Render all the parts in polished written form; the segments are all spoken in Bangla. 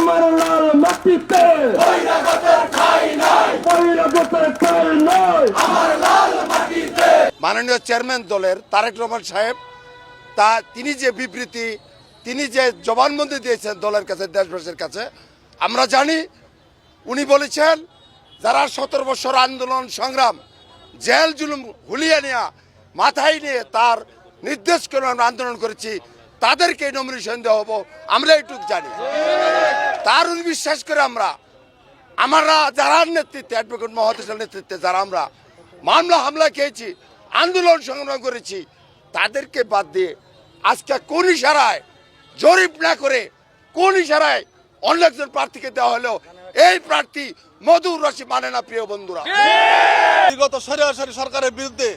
আমার লাল মাটিতে বহিরাগতের ঠাঁই নাই, বহিরাগতের ঠাঁই নাই আমার লাল মাটিতে। মাননীয় চেয়ারম্যান দলের তারেক রহমান সাহেব তিনি যে বিবৃতি, তিনি যে জবানবন্দি দিয়েছেন দলের কাছে, দেশবাসীর কাছে, আমরা জানি উনি বলেছেন যারা 17 বছর আন্দোলন সংগ্রাম জেল জুলুম হুলিয়ে নেওয়া মাথায় নিয়ে তার নির্দেশ করে আমরা আন্দোলন করেছি, তাদেরকে নমিনেশন দেওয়া হবো, আমরা এটুকু জানি। তার বিশ্বাস করে আমরা যারা নেতৃত্বে, অ্যাডভোকেট মহোদয়ের নেতৃত্বে যারা আমরা মামলা হামলা খেয়েছি, আন্দোলন সংগ্রাম করেছি, তাদেরকে বাদ দিয়ে আজকে কোন ইশারায়, জরিপ না করে কোন ইশারায় অন্য একজন প্রার্থীকে দেওয়া হলো, এই প্রার্থী মধুর রসি মানে না। প্রিয় বন্ধুরা, বিগত সরাসরি সরকারের বিরুদ্ধে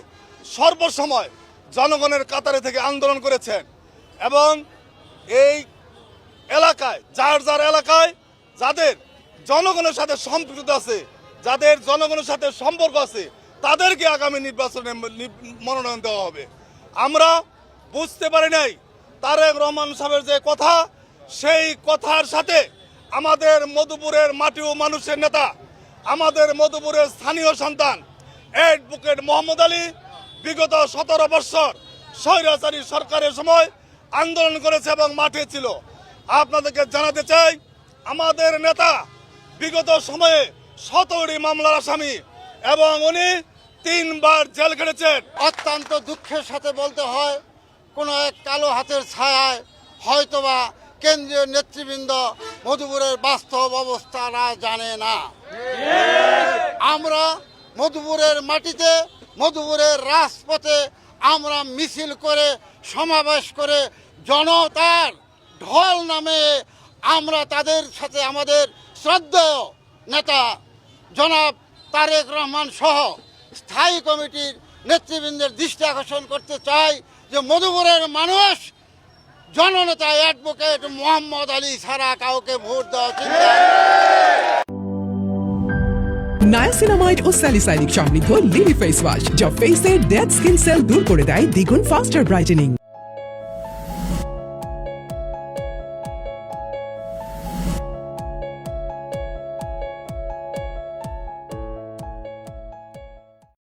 সর্বসময় জনগণের কাতারে থেকে আন্দোলন করেছেন এবং এই এলাকায় যার এলাকায় যাদের জনগণের সাথে সম্পৃক্ত আছে, যাদের জনগণের সাথে সম্পর্ক আছে, তাদেরকে আগামী নির্বাচনে মনোনয়ন দেওয়া হবে। আমরা বুঝতে পারি নাই তারেক রহমান সাহেবের যে কথা, সেই কথার সাথে আমাদের মধুপুরের মাটি ও মানুষের নেতা, আমাদের মধুপুরের স্থানীয় সন্তান অ্যাডভোকেট মোহাম্মদ আলী বিগত 17 বছর স্বৈরাচারী সরকারের সময় আন্দোলন করেছে এবং মাঠে ছিল। আপনাদেরকে জানাতে চাই, আমাদের নেতা বিগত সময়ে 17টি মামলার আসামি এবং উনি 3 বার জেল খেটেছেন। অত্যন্ত দুঃখের সাথে বলতে হয়, কোনো এক কালো হাতের ছায়ায় হয়তোবা কেন্দ্রীয় নেতৃবৃন্দ মধুপুরের বাস্তব অবস্থারা জানে না। আমরা মধুপুরের মাটিতে, মধুপুরের রাজপথে আমরা মিছিল করে, সমাবেশ করে, জনতার ঢল নামে আমরা তাদের সাথে আমাদের শ্রদ্ধেয় নেতা জনাব তারেক রহমান সহ স্থায়ী কমিটির নেতৃবৃন্দের দৃষ্টি আকর্ষণ করতে চাই যে মধুপুরের মানুষ জননেতা অ্যাডভোকেট মোহাম্মদ আলী ছাড়া কাউকে ভোট দেওয়া উচিত না। নায়াসিনামাইড ও স্যালিসাইলিক সমৃদ্ধ লিলি ফেস ওয়াশ, যা ফেসের ডেড স্কিন সেল দূর করে দেয় দ্বিগুণ ফাস্টার ব্রাইটেনিং।